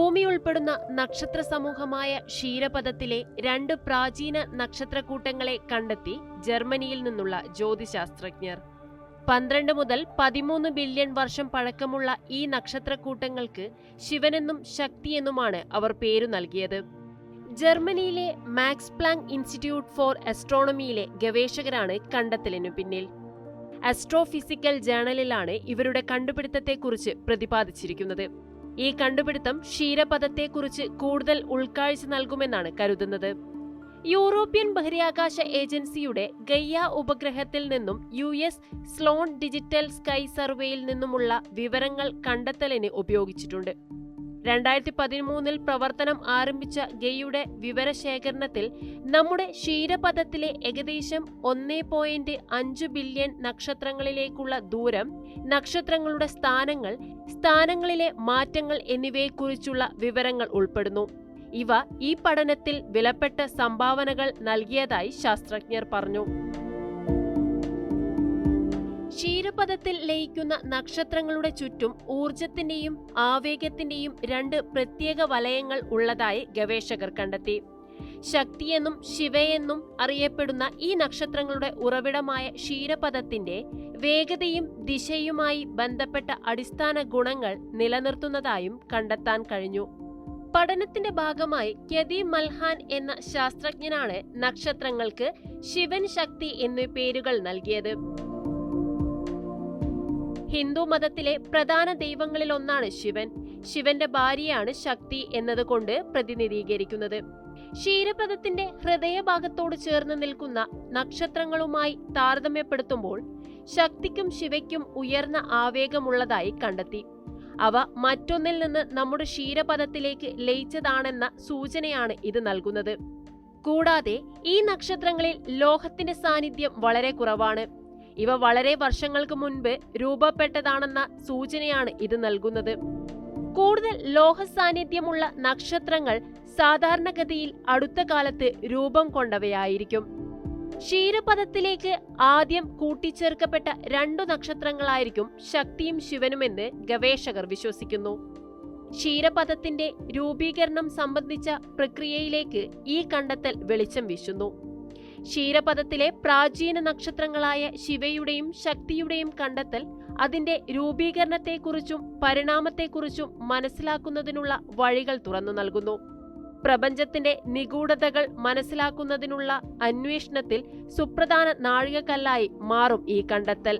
ഭൂമി ഉൾപ്പെടുന്ന നക്ഷത്ര സമൂഹമായ ക്ഷീരപഥത്തിലെ 2 പ്രാചീന നക്ഷത്രക്കൂട്ടങ്ങളെ കണ്ടെത്തി ജർമ്മനിയിൽ നിന്നുള്ള ജ്യോതിശാസ്ത്രജ്ഞർ. 12 മുതൽ 13 ബില്യൺ വർഷം പഴക്കമുള്ള ഈ നക്ഷത്രക്കൂട്ടങ്ങൾക്ക് ശിവനെന്നും ശക്തിയെന്നുമാണ് അവർ പേരു നൽകിയത്. ജർമ്മനിയിലെ മാക്സ് പ്ലാങ്ക് ഇൻസ്റ്റിറ്റ്യൂട്ട് ഫോർ ആസ്ട്രോണമിയിലെ ഗവേഷകരാണ് കണ്ടെത്തലിനു പിന്നിൽ. ആസ്ട്രോഫിസിക്കൽ ജേണലിലാണ് ഇവരുടെ കണ്ടുപിടുത്തത്തെക്കുറിച്ച് പ്രതിപാദിച്ചിരിക്കുന്നത്. ഈ കണ്ടുപിടുത്തം ക്ഷീരപഥത്തെക്കുറിച്ച് കൂടുതൽ ഉൾക്കാഴ്ച നൽകുമെന്നാണ് കരുതുന്നത്. യൂറോപ്യൻ ബഹിരാകാശ ഏജൻസിയുടെ ഗയ്യ ഉപഗ്രഹത്തിൽ നിന്നും US സ്ലോൺ ഡിജിറ്റൽ സ്കൈ സർവേയിൽ നിന്നുമുള്ള വിവരങ്ങൾ കണ്ടെത്തലിന് ഉപയോഗിച്ചിട്ടുണ്ട്. 2013 പ്രവർത്തനം ആരംഭിച്ച ഗെയ്യുടെ വിവരശേഖരണത്തിൽ നമ്മുടെ ക്ഷീരപഥത്തിലെ ഏകദേശം 1.5 ബില്യൺ നക്ഷത്രങ്ങളിലേക്കുള്ള ദൂരം, നക്ഷത്രങ്ങളുടെ സ്ഥാനങ്ങൾ, സ്ഥാനങ്ങളിലെ മാറ്റങ്ങൾ എന്നിവയെക്കുറിച്ചുള്ള വിവരങ്ങൾ ഉൾപ്പെടുന്നു. ഇവ ഈ പഠനത്തിൽ വിലപ്പെട്ട സംഭാവനകൾ നൽകിയതായി ശാസ്ത്രജ്ഞർ പറഞ്ഞു. ക്ഷീരപഥത്തിൽ ലയിക്കുന്ന നക്ഷത്രങ്ങളുടെ ചുറ്റും ഊർജത്തിന്റെയും ആവേഗത്തിന്റെയും 2 പ്രത്യേക വലയങ്ങൾ ഉള്ളതായി ഗവേഷകർ കണ്ടെത്തി. ശക്തിയെന്നും ശിവയെന്നും അറിയപ്പെടുന്ന ഈ നക്ഷത്രങ്ങളുടെ ഉറവിടമായ ക്ഷീരപഥത്തിന്റെ വേഗതയും ദിശയുമായി ബന്ധപ്പെട്ട അടിസ്ഥാന ഗുണങ്ങൾ നിലനിർത്തുന്നതായും കണ്ടെത്താൻ കഴിഞ്ഞു. പഠനത്തിന്റെ ഭാഗമായി യതി മൽഹാൻ എന്ന ശാസ്ത്രജ്ഞനാണ് നക്ഷത്രങ്ങൾക്ക് ശിവൻ, ശക്തി എന്നീ പേരുകൾ നൽകിയത്. ഹിന്ദു മതത്തിലെ പ്രധാന ദൈവങ്ങളിലൊന്നാണ് ശിവൻ. ശിവന്റെ ഭാര്യയാണ് ശക്തി എന്നതുകൊണ്ട് പ്രതിനിധീകരിക്കുന്നത്. ക്ഷീരപഥത്തിന്റെ ഹൃദയഭാഗത്തോട് ചേർന്ന് നിൽക്കുന്ന നക്ഷത്രങ്ങളുമായി താരതമ്യപ്പെടുത്തുമ്പോൾ ശക്തിക്കും ശിവയ്ക്കും ഉയർന്ന ആവേഗമുള്ളതായി കണ്ടെത്തി. അവ മറ്റൊന്നിൽ നിന്ന് നമ്മുടെ ക്ഷീരപഥത്തിലേക്ക് ലയിച്ചതാണെന്ന സൂചനയാണ് ഇത് നൽകുന്നത്. കൂടാതെ ഈ നക്ഷത്രങ്ങളിൽ ലോഹത്തിന്റെ സാന്നിധ്യം വളരെ കുറവാണ്. ഇവ വളരെ വർഷങ്ങൾക്ക് മുൻപ് രൂപപ്പെട്ടതാണെന്ന സൂചനയാണ് ഇത് നൽകുന്നത്. കൂടുതൽ ലോഹ സാന്നിധ്യമുള്ള നക്ഷത്രങ്ങൾ സാധാരണഗതിയിൽ അടുത്ത കാലത്ത് രൂപം കൊണ്ടവയായിരിക്കും. ക്ഷീരപഥത്തിലേക്ക് ആദ്യം കൂട്ടിച്ചേർക്കപ്പെട്ട 2 നക്ഷത്രങ്ങളായിരിക്കും ശക്തിയും ശിവനുമെന്ന് ഗവേഷകർ വിശ്വസിക്കുന്നു. ക്ഷീരപഥത്തിന്റെ രൂപീകരണം സംബന്ധിച്ച പ്രക്രിയയിലേക്ക് ഈ കണ്ടെത്തൽ വെളിച്ചം വീശുന്നു. ക്ഷീരപഥത്തിലെ പ്രാചീന നക്ഷത്രങ്ങളായ ശിവയുടെയും ശക്തിയുടെയും കണ്ടെത്തൽ അതിന്റെ രൂപീകരണത്തെക്കുറിച്ചും പരിണാമത്തെക്കുറിച്ചും മനസ്സിലാക്കുന്നതിനുള്ള വഴികൾ തുറന്നു നൽകുന്നു. പ്രപഞ്ചത്തിന്റെ നിഗൂഢതകൾ മനസ്സിലാക്കുന്നതിനുള്ള അന്വേഷണത്തിൽ സുപ്രധാന നാഴികക്കല്ലായി മാറും ഈ കണ്ടെത്തൽ.